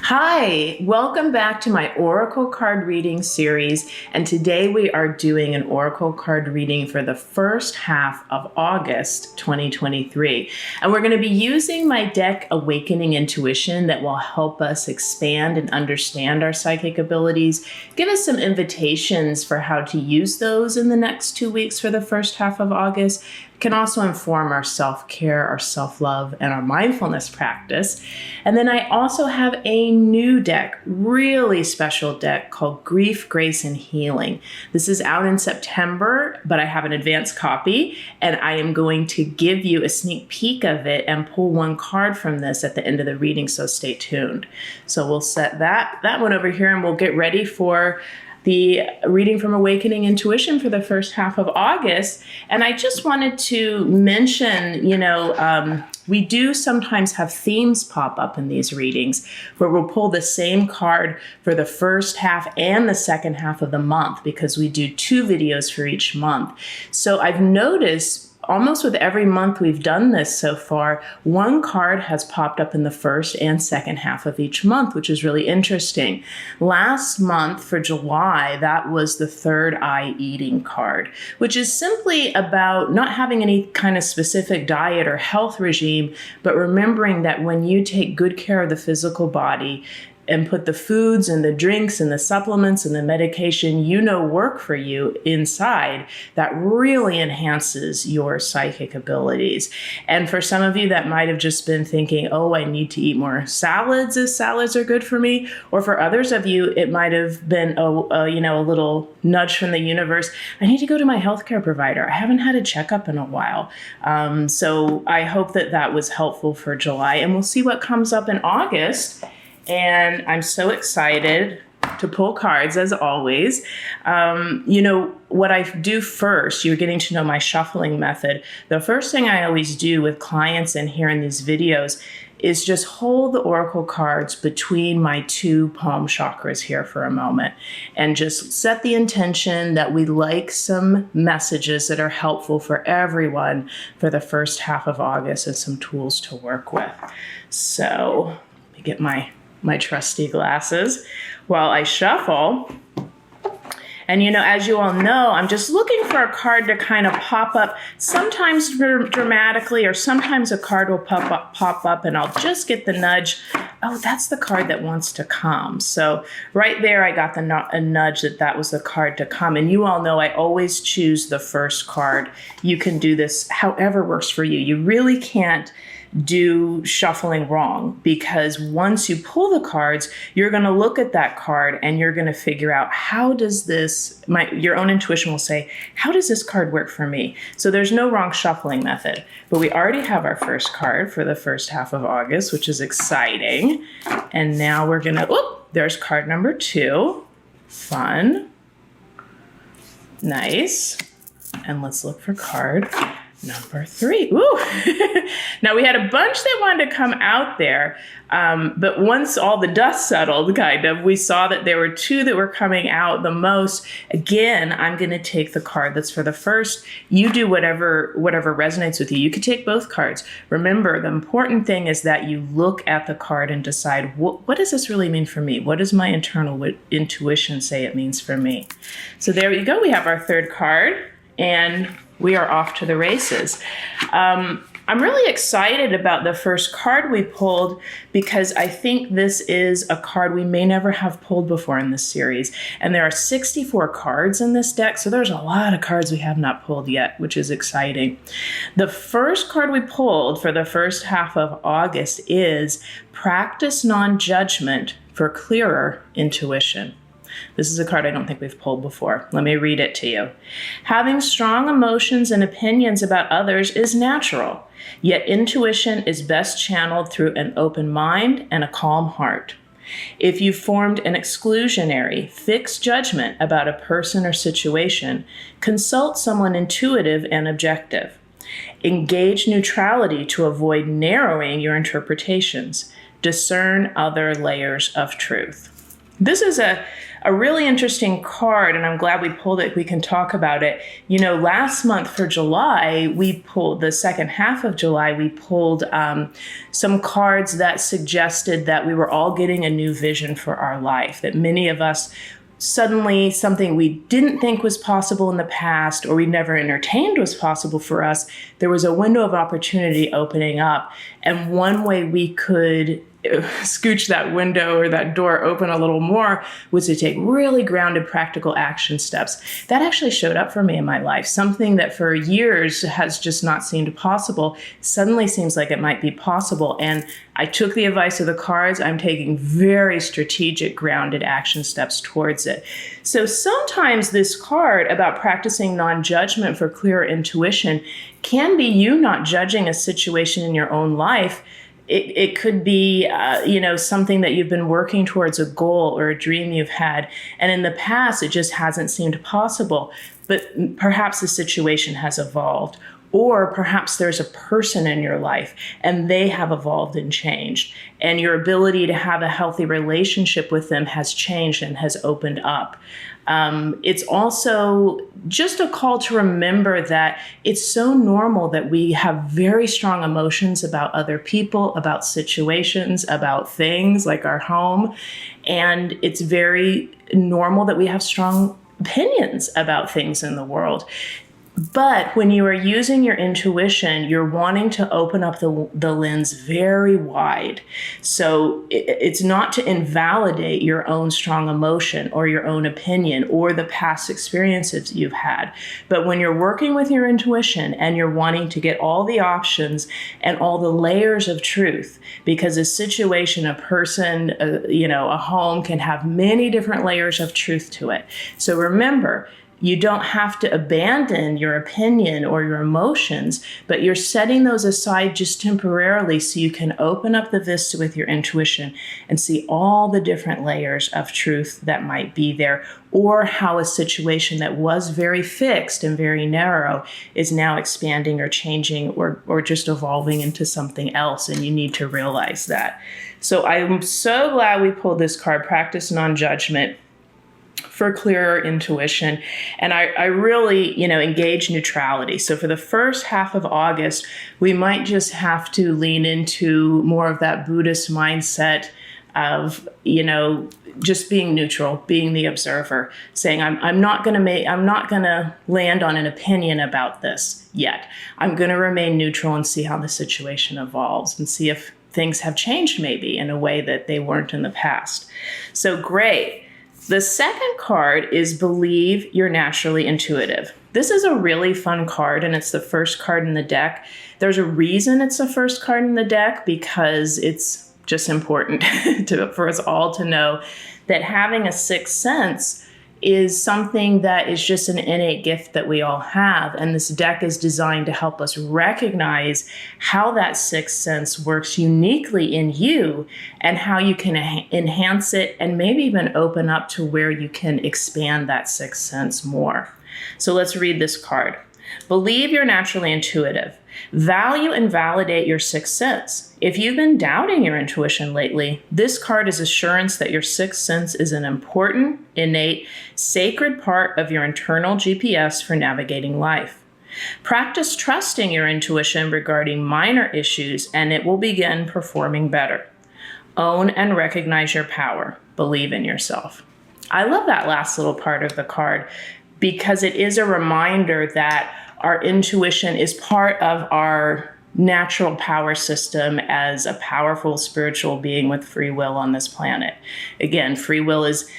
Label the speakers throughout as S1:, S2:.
S1: Hi, welcome back to my Oracle card reading series. And today we are doing an Oracle card reading for the first half of August 2023. And we're going to be using my deck Awakening Intuition that will help us expand and understand our psychic abilities, give us some invitations for how to use those in the next 2 weeks for the first half of August. Can also inform our self-care, our self-love, and our mindfulness practice. And then I also have a new deck, really special deck called Grief, Grace, and Healing. This is out in September, but I have an advanced copy, and I am going to give you a sneak peek of it and pull one card from this at the end of the reading, so stay tuned. So we'll set that one over here, and we'll get ready for the reading from Awakening Intuition for the first half of August. And I just wanted to mention, we do sometimes have themes pop up in these readings where we'll pull the same card for the first half and the second half of the month because we do 2 videos for each month. So I've noticed almost with every month we've done this so far, one card has popped up in the first and second half of each month, which is really interesting. Last month for July, that was the Third Eye Eating card, which is simply about not having any kind of specific diet or health regime, but remembering that when you take good care of the physical body, and put the foods and the drinks and the supplements and the medication work for you inside, that really enhances your psychic abilities. And for some of you that might have just been thinking, oh, I need to eat more salads if salads are good for me. Or for others of you, it might have been a little nudge from the universe. I need to go to my healthcare provider. I haven't had a checkup in a while. So I hope that was helpful for July. And we'll see what comes up in August. And I'm so excited to pull cards as always. What I do first, you're getting to know my shuffling method. The first thing I always do with clients and here in these videos is just hold the oracle cards between my 2 palm chakras here for a moment and just set the intention that we like some messages that are helpful for everyone for the first half of August and some tools to work with. So let me get my trusty glasses while I shuffle. And as you all know, I'm just looking for a card to kind of pop up, sometimes dramatically, or sometimes a card will pop up and I'll just get the nudge. Oh, that's the card that wants to come. So right there, I got a nudge that was the card to come. And you all know I always choose the first card. You can do this however works for you. You really can't do shuffling wrong, because once you pull the cards, you're going to look at that card and you're going to figure out, how does this, your own intuition will say, how does this card work for me? So there's no wrong shuffling method, but we already have our first card for the first half of August, which is exciting. And now we're going to, there's card number 2. Fun. Nice. And let's look for card number 3. Ooh. Now we had a bunch that wanted to come out there, but once all the dust settled, we saw that there were 2 that were coming out the most. Again, I'm going to take the card that's for the first. You do whatever resonates with you. You could take both cards. Remember, the important thing is that you look at the card and decide, what does this really mean for me? What does my internal intuition say it means for me? So there you go. We have our third card, and we are off to the races. I'm really excited about the first card we pulled because I think this is a card we may never have pulled before in this series. And there are 64 cards in this deck, so there's a lot of cards we have not pulled yet, which is exciting. The first card we pulled for the first half of August is Practice Non-Judgment for Clearer Intuition. This is a card I don't think we've pulled before. Let me read it to you. Having strong emotions and opinions about others is natural, yet intuition is best channeled through an open mind and a calm heart. If you formed an exclusionary, fixed judgment about a person or situation, consult someone intuitive and objective. Engage neutrality to avoid narrowing your interpretations. Discern other layers of truth. This is a really interesting card, and I'm glad we pulled it. We can talk about it. You know, last month for July, we pulled the second half of July, we pulled some cards that suggested that we were all getting a new vision for our life, that many of us suddenly something we didn't think was possible in the past or we never entertained was possible for us, there was a window of opportunity opening up. And one way we could scooch that window or that door open a little more was to take really grounded practical action steps. That actually showed up for me in my life. Something that for years has just not seemed possible suddenly seems like it might be possible. And I took the advice of the cards. I'm taking very strategic, grounded action steps towards it. So sometimes this card about practicing non-judgment for clearer intuition can be you not judging a situation in your own life. It could be, something that you've been working towards, a goal or a dream you've had. And in the past, it just hasn't seemed possible. But perhaps the situation has evolved. Or perhaps there's a person in your life and they have evolved and changed. And your ability to have a healthy relationship with them has changed and has opened up. It's also just a call to remember that it's so normal that we have very strong emotions about other people, about situations, about things like our home. And it's very normal that we have strong opinions about things in the world. But when you are using your intuition, you're wanting to open up the lens very wide. So it's not to invalidate your own strong emotion or your own opinion or the past experiences you've had. But when you're working with your intuition and you're wanting to get all the options and all the layers of truth, because a situation, a person, a home can have many different layers of truth to it. So remember, you don't have to abandon your opinion or your emotions, but you're setting those aside just temporarily so you can open up the vista with your intuition and see all the different layers of truth that might be there, or how a situation that was very fixed and very narrow is now expanding or changing or just evolving into something else, and you need to realize that. So I'm so glad we pulled this card, Practice Non-Judgment for clearer intuition. And I really, engage neutrality. So for the first half of August, we might just have to lean into more of that Buddhist mindset of, just being neutral, being the observer, saying, I'm not going to land on an opinion about this yet. I'm going to remain neutral and see how the situation evolves and see if things have changed maybe in a way that they weren't in the past. So great. The second card is Believe You're Naturally Intuitive. This is a really fun card, and it's the first card in the deck. There's a reason it's the first card in the deck, because it's just important for us all to know that having a sixth sense is something that is just an innate gift that we all have. And this deck is designed to help us recognize how that sixth sense works uniquely in you and how you can enhance it and maybe even open up to where you can expand that sixth sense more. So let's read this card. Believe you're naturally intuitive. Value and validate your sixth sense. If you've been doubting your intuition lately, this card is assurance that your sixth sense is an important, innate, sacred part of your internal GPS for navigating life. Practice trusting your intuition regarding minor issues, and it will begin performing better. Own and recognize your power. Believe in yourself. I love that last little part of the card because it is a reminder that our intuition is part of our natural power system as a powerful spiritual being with free will on this planet. Again, free will is,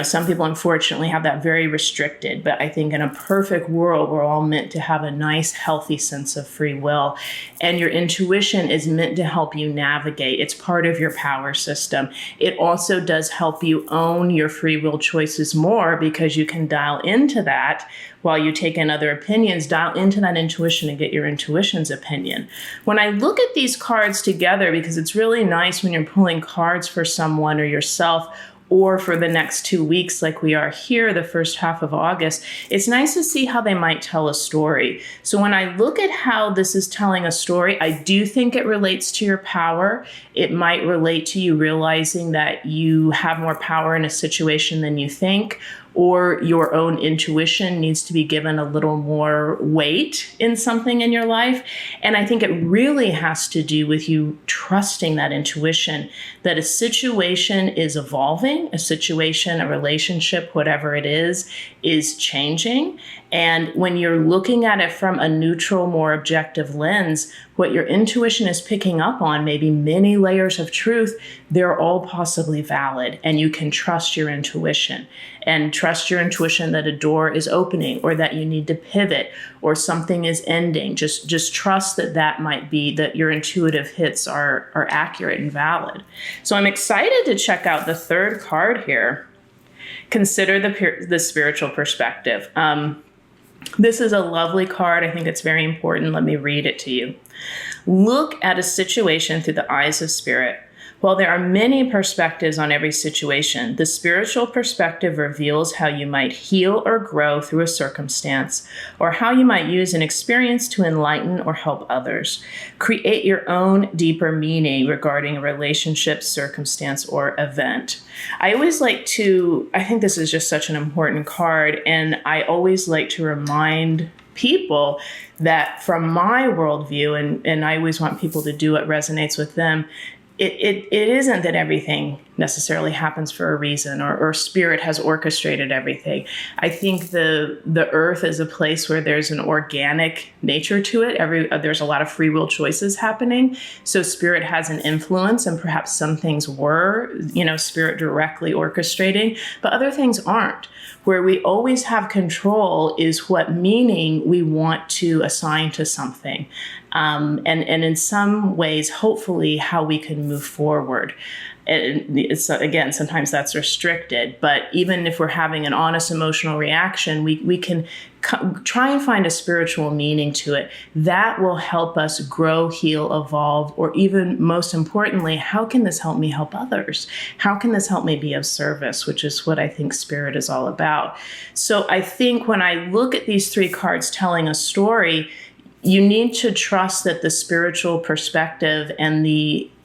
S1: some people unfortunately have that very restricted, but I think in a perfect world, we're all meant to have a nice, healthy sense of free will. And your intuition is meant to help you navigate. It's part of your power system. It also does help you own your free will choices more because you can dial into that while you take in other opinions, dial into that intuition and get your intuition's opinion. When I look at these cards together, because it's really nice when you're pulling cards for someone or yourself, or for the next 2 weeks, like we are here, the first half of August, it's nice to see how they might tell a story. So when I look at how this is telling a story, I do think it relates to your power. It might relate to you realizing that you have more power in a situation than you think, or your own intuition needs to be given a little more weight in something in your life. And I think it really has to do with you trusting that intuition, that a situation is evolving, a situation, a relationship, whatever it is changing. And when you're looking at it from a neutral, more objective lens, what your intuition is picking up on, maybe many layers of truth, they're all possibly valid. And you can trust your intuition and trust your intuition that a door is opening or that you need to pivot or something is ending. Just trust that might be that your intuitive hits are accurate and valid. So I'm excited to check out the third card here. Consider the spiritual perspective. This is a lovely card. I think it's very important. Let me read it to you. Look at a situation through the eyes of spirit. While there are many perspectives on every situation, the spiritual perspective reveals how you might heal or grow through a circumstance, or how you might use an experience to enlighten or help others. Create your own deeper meaning regarding a relationship, circumstance, or event. I think this is just such an important card, and I always like to remind people that from my worldview, and I always want people to do what resonates with them, it isn't that everything necessarily happens for a reason or spirit has orchestrated everything. I think the earth is a place where there's an organic nature to it. There's a lot of free will choices happening. So spirit has an influence, and perhaps some things were, spirit directly orchestrating, but other things aren't. Where we always have control is what meaning we want to assign to something. And in some ways, hopefully, how we can move forward. And it's, again, sometimes that's restricted, but even if we're having an honest emotional reaction, we can try and find a spiritual meaning to it. That will help us grow, heal, evolve, or even most importantly, how can this help me help others? How can this help me be of service, which is what I think spirit is all about. So I think when I look at these three cards telling a story, you need to trust that the spiritual perspective and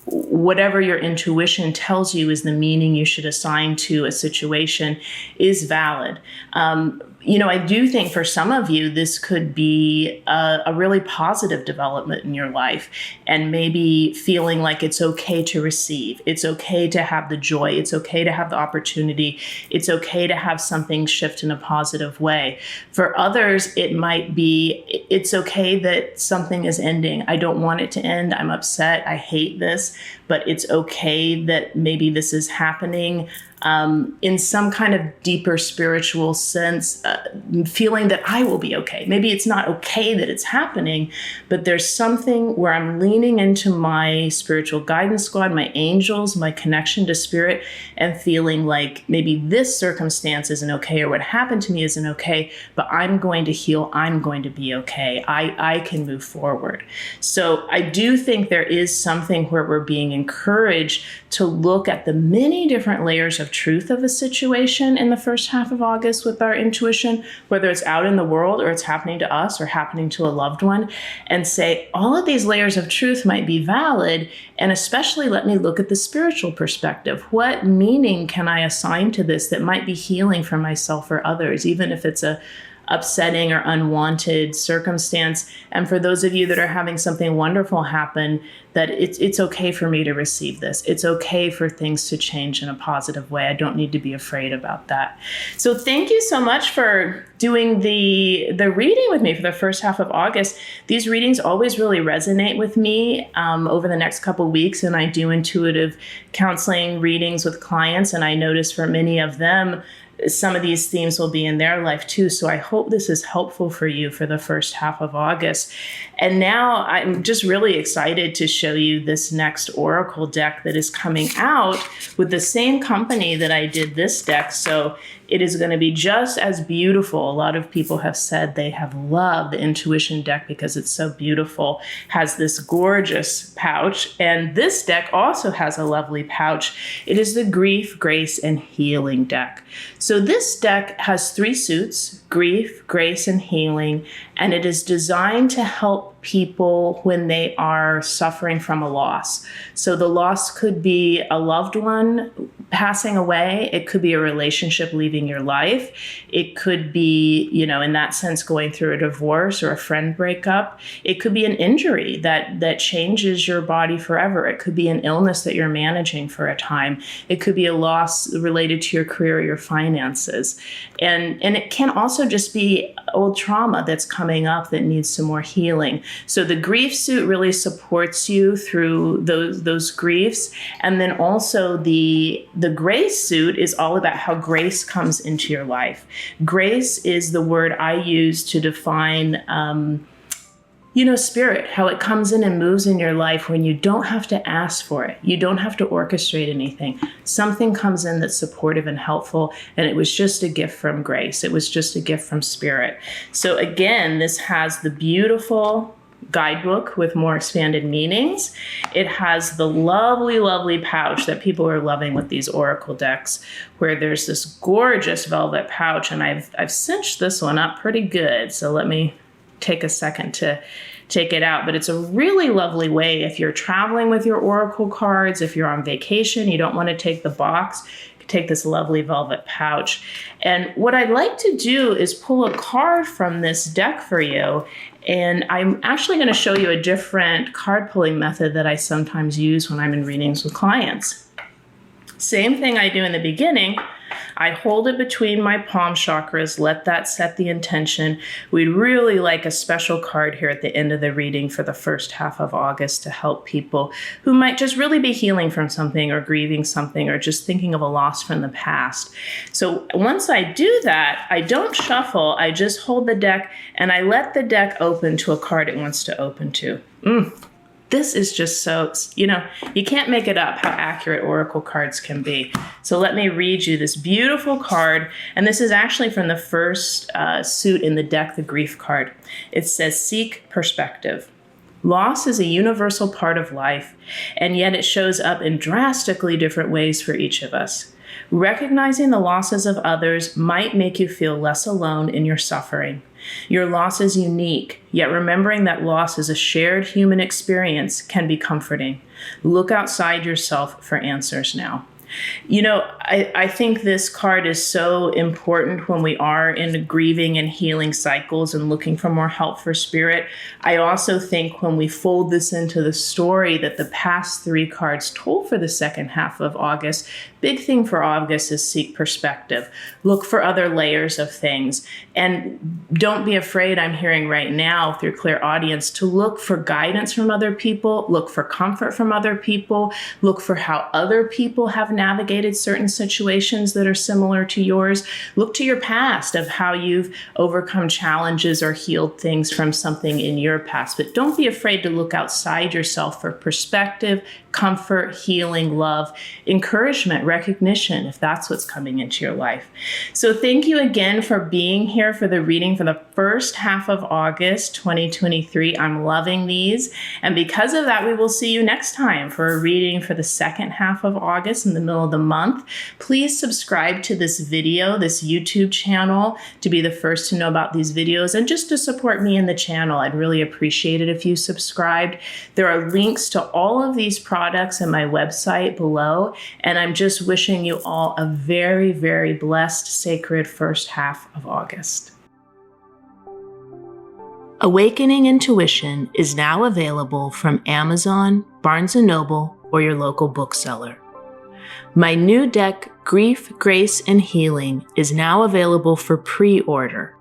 S1: whatever your intuition tells you is the meaning you should assign to a situation is valid. I do think for some of you, this could be a really positive development in your life, and maybe feeling like it's okay to receive. It's okay to have the joy. It's okay to have the opportunity. It's okay to have something shift in a positive way. For others, it might be, it's okay that something is ending. I don't want it to end. I'm upset. I hate this, but it's okay that maybe this is happening. In some kind of deeper spiritual sense, feeling that I will be okay. Maybe it's not okay that it's happening, but there's something where I'm leaning into my spiritual guidance squad, my angels, my connection to spirit, and feeling like maybe this circumstance isn't okay, or what happened to me isn't okay, but I'm going to heal. I'm going to be okay. I can move forward. So I do think there is something where we're being encouraged to look at the many different layers of truth of a situation in the first half of August with our intuition, whether it's out in the world or it's happening to us or happening to a loved one, and say all of these layers of truth might be valid. And especially let me look at the spiritual perspective. What meaning can I assign to this that might be healing for myself or others, even if it's a upsetting or unwanted circumstance? And for those of you that are having something wonderful happen, that it's okay for me to receive this. It's okay for things to change in a positive way. I don't need to be afraid about that. So thank you so much for doing the reading with me for the first half of August. These readings always really resonate with me over the next couple weeks, and I do intuitive counseling readings with clients, and I notice for many of them, some of these themes will be in their life too. So I hope this is helpful for you for the first half of August. And now I'm just really excited to show you this next Oracle deck that is coming out with the same company that I did this deck. So it is going to be just as beautiful. A lot of people have said they have loved the Intuition deck because it's so beautiful, has this gorgeous pouch. And this deck also has a lovely pouch. It is the Grief, Grace, and Healing deck. So this deck has 3 suits: grief, grace, and healing. And it is designed to help people when they are suffering from a loss. So the loss could be a loved one passing away. It could be a relationship leaving your life. It could be, in that sense, going through a divorce or a friend breakup. It could be an injury that changes your body forever. It could be an illness that you're managing for a time. It could be a loss related to your career or your finances. And it can also just be old trauma that's coming up that needs some more healing. So the grief suit really supports you through those griefs. And then also the grace suit is all about how grace comes into your life. Grace is the word I use to define spirit, how it comes in and moves in your life when you don't have to ask for it. You don't have to orchestrate anything. Something comes in that's supportive and helpful, and it was just a gift from grace. It was just a gift from spirit. So again, this has the beautiful guidebook with more expanded meanings. It has the lovely, lovely pouch that people are loving with these oracle decks, where there's this gorgeous velvet pouch, and I've cinched this one up pretty good. So let me take a second to take it out. But it's a really lovely way if you're traveling with your oracle cards, if you're on vacation, you don't want to take the box, you can take this lovely velvet pouch. And what I'd like to do is pull a card from this deck for you. And I'm actually going to show you a different card pulling method that I sometimes use when I'm in readings with clients. Same thing I do in the beginning. I hold it between my palm chakras, let that set the intention. We'd really like a special card here at the end of the reading for the first half of August to help people who might just really be healing from something or grieving something or just thinking of a loss from the past. So once I do that, I don't shuffle, I just hold the deck and I let the deck open to a card it wants to open to. This is just so, you can't make it up how accurate oracle cards can be. So let me read you this beautiful card. And this is actually from the first suit in the deck, the grief card. It says, seek perspective. Loss is a universal part of life, and yet it shows up in drastically different ways for each of us. Recognizing the losses of others might make you feel less alone in your suffering. Your loss is unique, yet remembering that loss is a shared human experience can be comforting. Look outside yourself for answers now. I think this card is so important when we are in grieving and healing cycles and looking for more help for spirit. I also think when we fold this into the story that the past 3 cards told for the second half of August, big thing for August is seek perspective. Look for other layers of things. And don't be afraid, I'm hearing right now through clairaudience, to look for guidance from other people, look for comfort from other people, look for how other people have navigated certain situations that are similar to yours. Look to your past of how you've overcome challenges or healed things from something in your past. But don't be afraid to look outside yourself for perspective, comfort, healing, love, encouragement, recognition, if that's what's coming into your life. So thank you again for being here for the reading for the first half of August 2023. I'm loving these. And because of that, we will see you next time for a reading for the second half of August in the middle of the month. Please subscribe to this video, this YouTube channel, to be the first to know about these videos and just to support me in the channel. I'd really appreciate it if you subscribed. There are links to all of these products in my website below, and I'm just wishing you all a very, very blessed, sacred first half of August. Awakening Intuition is now available from Amazon, Barnes & Noble, or your local bookseller. My new deck, Grief, Grace, and Healing, is now available for pre-order.